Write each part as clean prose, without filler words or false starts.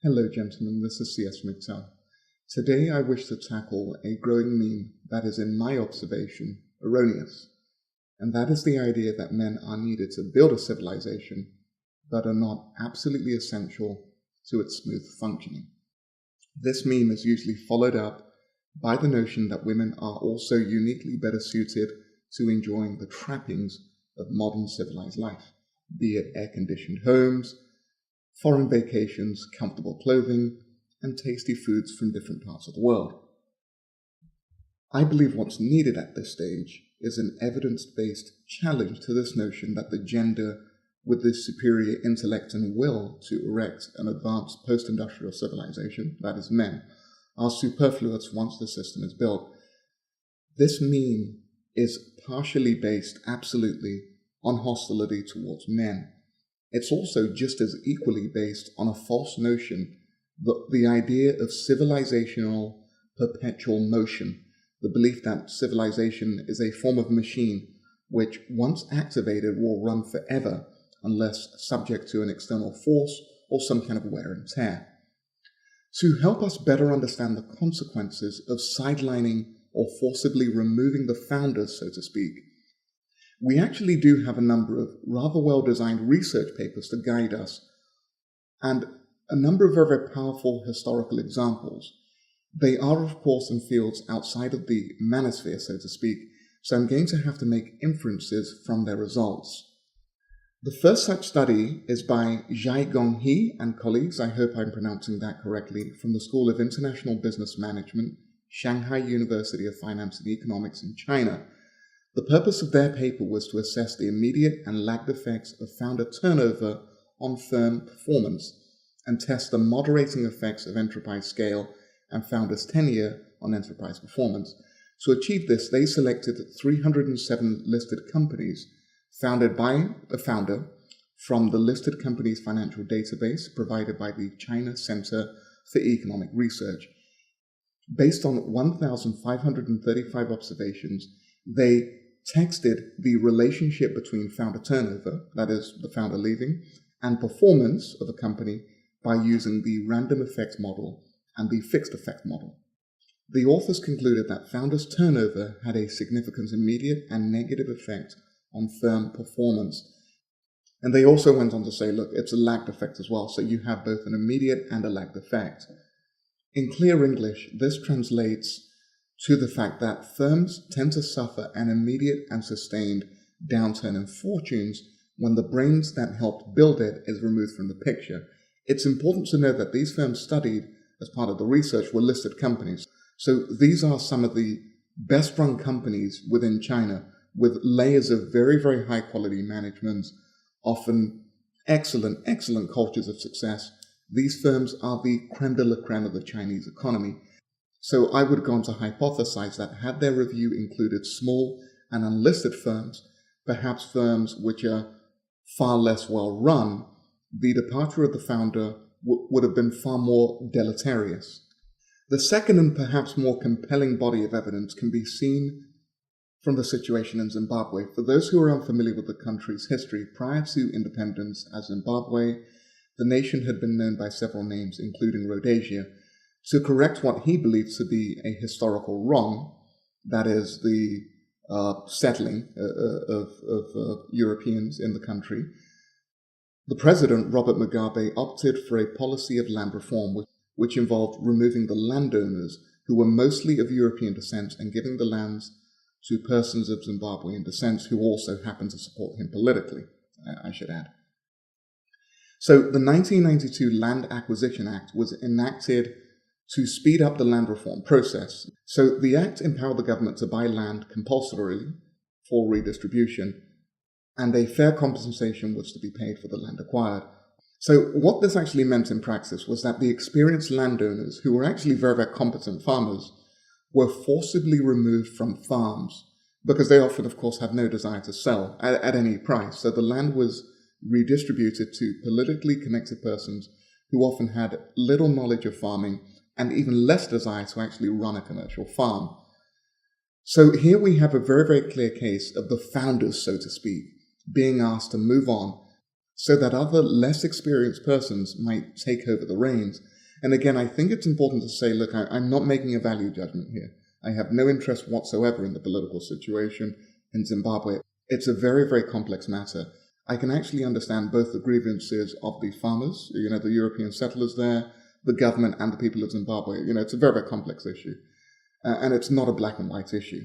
Hello gentlemen, this is CS MGTOW. Today I wish to tackle a growing meme that is, in my observation, erroneous, and that is the idea that men are needed to build a civilization, but are not absolutely essential to its smooth functioning. This meme is usually followed up by the notion that women are also uniquely better suited to enjoying the trappings of modern civilized life, be it air-conditioned homes, foreign vacations, comfortable clothing, and tasty foods from different parts of the world. I believe what's needed at this stage is an evidence-based challenge to this notion that the gender with the superior intellect and will to erect an advanced post-industrial civilization, that is men, are superfluous once the system is built. This meme is partially based absolutely on hostility towards men. It's also just as equally based on a false notion, the idea of civilizational perpetual motion, the belief that civilization is a form of machine which, once activated, will run forever unless subject to an external force or some kind of wear and tear. To help us better understand the consequences of sidelining or forcibly removing the founders, so to speak, we actually do have a number of rather well-designed research papers to guide us, and a number of very powerful historical examples. They are, of course, in fields outside of the manosphere, so to speak, so I'm going to have to make inferences from their results. The first such study is by Zhai Gonghe and colleagues, I hope I'm pronouncing that correctly, from the School of International Business Management, Shanghai University of Finance and Economics in China. The purpose of their paper was to assess the immediate and lagged effects of founder turnover on firm performance and test the moderating effects of enterprise scale and founders' tenure on enterprise performance. To achieve this, they selected 307 listed companies founded by a founder from the listed companies financial database provided by the China Center for Economic Research. Based on 1,535 observations, they texted the relationship between founder turnover, that is, the founder leaving, and performance of a company by using the random effect model and the fixed effect model. The authors concluded that founders' turnover had a significant immediate and negative effect on firm performance. And they also went on to say, look, it's a lagged effect as well, so you have both an immediate and a lagged effect. In clear English, this translates to the fact that firms tend to suffer an immediate and sustained downturn in fortunes when the brains that helped build it is removed from the picture. It's important to note that these firms studied as part of the research were listed companies. So these are some of the best run companies within China with layers of very, very high quality management, often excellent cultures of success. These firms are the creme de la creme of the Chinese economy. So I would go on to hypothesize that had their review included small and unlisted firms, perhaps firms which are far less well run, the departure of the founder would have been far more deleterious. The second and perhaps more compelling body of evidence can be seen from the situation in Zimbabwe. For those who are unfamiliar with the country's history, prior to independence as Zimbabwe, the nation had been known by several names, including Rhodesia. To correct what he believes to be a historical wrong, that is the settling of Europeans in the country, the president, Robert Mugabe, opted for a policy of land reform, which involved removing the landowners who were mostly of European descent and giving the lands to persons of Zimbabwean descent who also happened to support him politically, I should add. So the 1992 Land Acquisition Act was enacted to speed up the land reform process. So the act empowered the government to buy land compulsorily for redistribution, and a fair compensation was to be paid for the land acquired. So what this actually meant in practice was that the experienced landowners, who were actually very, very competent farmers, were forcibly removed from farms because they often, of course, had no desire to sell at any price. So the land was redistributed to politically connected persons who often had little knowledge of farming and even less desire to actually run a commercial farm. So here we have a very, very clear case of the founders, so to speak, being asked to move on. so that other less experienced persons might take over the reins. And again, I think it's important to say, look, I'm not making a value judgment here. I have no interest whatsoever in the political situation in Zimbabwe. It's a very, very complex matter. I can actually understand both the grievances of the farmers, the European settlers there, the government, and the people of Zimbabwe. It's a very, very complex issue. And it's not a black and white issue.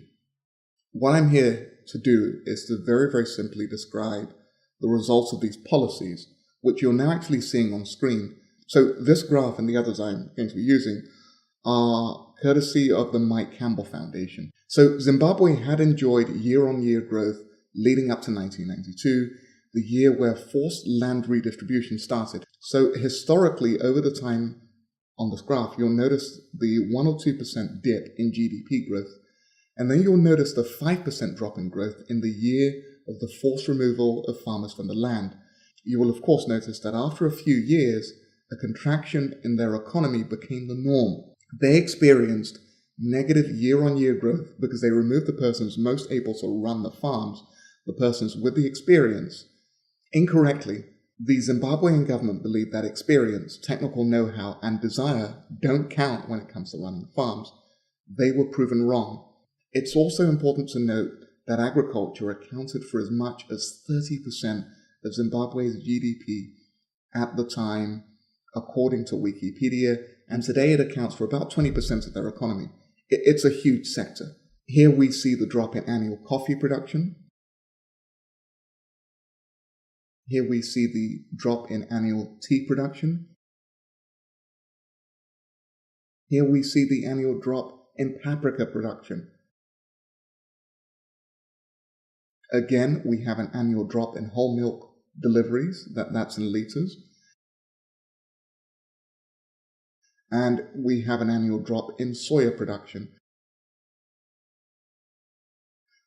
What I'm here to do is to very, very simply describe the results of these policies, which you're now actually seeing on screen. So this graph and the others I'm going to be using are courtesy of the Mike Campbell Foundation. So Zimbabwe had enjoyed year-on-year growth leading up to 1992, the year where forced land redistribution started. So historically, over the time on this graph, you'll notice the 1 or 2% dip in GDP growth, and then you'll notice the 5% drop in growth in the year of the forced removal of farmers from the land. You will of course notice that after a few years, a contraction in their economy became the norm. They experienced negative year-on-year growth because they removed the persons most able to run the farms, the persons with the experience. Incorrectly, the Zimbabwean government believed that experience, technical know-how, and desire don't count when it comes to running farms. They were proven wrong. It's also important to note that agriculture accounted for as much as 30% of Zimbabwe's GDP at the time, according to Wikipedia, and today it accounts for about 20% of their economy. It's a huge sector. Here we see the drop in annual coffee production. Here we see the drop in annual tea production. Here we see the annual drop in paprika production. Again, we have an annual drop in whole milk deliveries, that's in liters. And we have an annual drop in soya production.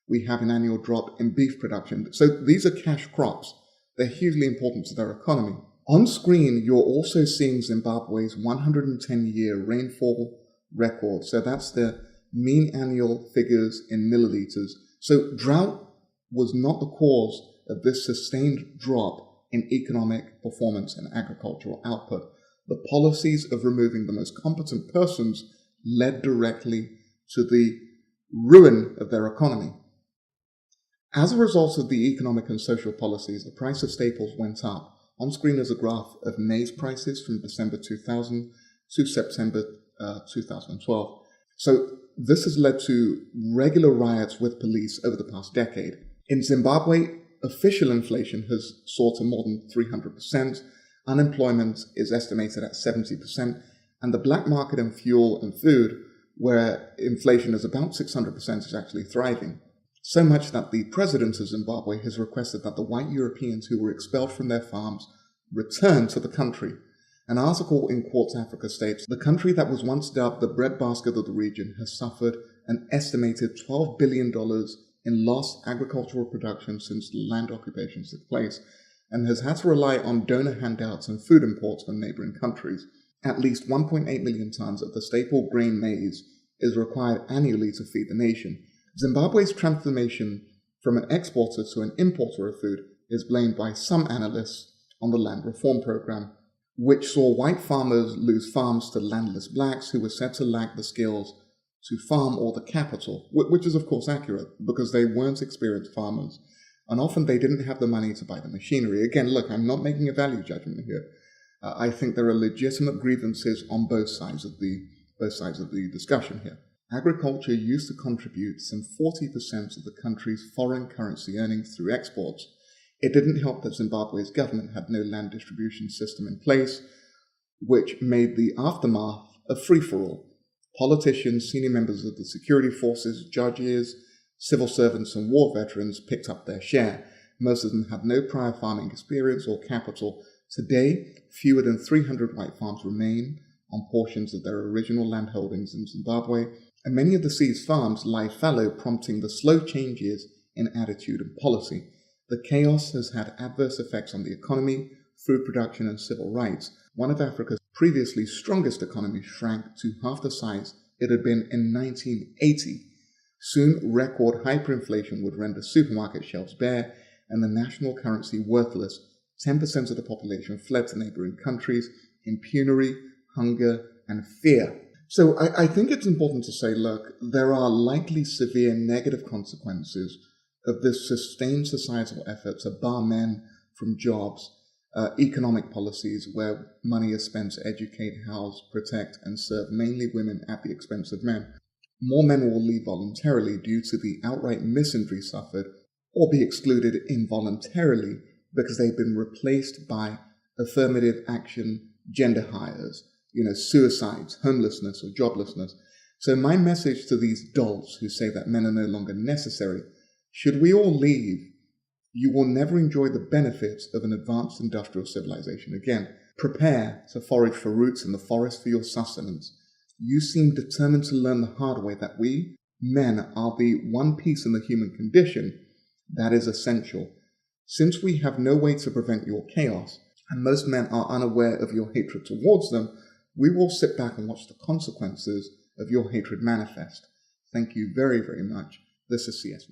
We have an annual drop in beef production. So these are cash crops. They're hugely important to their economy. On screen, you're also seeing Zimbabwe's 110-year rainfall record. So that's the mean annual figures in milliliters. So drought was not the cause of this sustained drop in economic performance and agricultural output. The policies of removing the most competent persons led directly to the ruin of their economy. As a result of the economic and social policies, the price of staples went up. On screen is a graph of maize prices from December 2000 to September 2012. So this has led to regular riots with police over the past decade. In Zimbabwe, official inflation has soared to more than 300%. Unemployment is estimated at 70%, and the black market in fuel and food, where inflation is about 600%, is actually thriving. So much that the president of Zimbabwe has requested that the white Europeans who were expelled from their farms return to the country. An article in Quartz Africa states, the country that was once dubbed the breadbasket of the region has suffered an estimated $12 billion in lost agricultural production since land occupations took place, and has had to rely on donor handouts and food imports from neighboring countries. At least 1.8 million tons of the staple grain maize is required annually to feed the nation. Zimbabwe's transformation from an exporter to an importer of food is blamed by some analysts on the land reform program, which saw white farmers lose farms to landless blacks who were said to lack the skills to farm or the capital, which is of course accurate because they weren't experienced farmers. And often they didn't have the money to buy the machinery. Again, look, I'm not making a value judgment here. I think there are legitimate grievances on both sides of the discussion here. Agriculture used to contribute some 40% of the country's foreign currency earnings through exports. It didn't help that Zimbabwe's government had no land distribution system in place, which made the aftermath a free-for-all. Politicians, senior members of the security forces, judges, civil servants and war veterans picked up their share. Most of them had no prior farming experience or capital. Today, fewer than 300 white farms remain on portions of their original land holdings in Zimbabwe, and many of the seized farms lie fallow, prompting the slow changes in attitude and policy. The chaos has had adverse effects on the economy, food production and civil rights. One of Africa's previously strongest economies shrank to half the size it had been in 1980. Soon, record hyperinflation would render supermarket shelves bare and the national currency worthless. 10% of the population fled to neighboring countries in penury, hunger, and fear. So I think it's important to say, look, there are likely severe negative consequences of this sustained societal effort to bar men from jobs, economic policies where money is spent to educate, house, protect, and serve mainly women at the expense of men. More men will leave voluntarily due to the outright misandry suffered, or be excluded involuntarily because they've been replaced by affirmative action gender hires, suicides, homelessness, or joblessness. So my message to these dolts who say that men are no longer necessary: should we all leave, you will never enjoy the benefits of an advanced industrial civilization again. Prepare to forage for roots in the forest for your sustenance. You seem determined to learn the hard way that we, men, are the one piece in the human condition that is essential. Since we have no way to prevent your chaos, and most men are unaware of your hatred towards them, we will sit back and watch the consequences of your hatred manifest. Thank you very, very much. This is CS.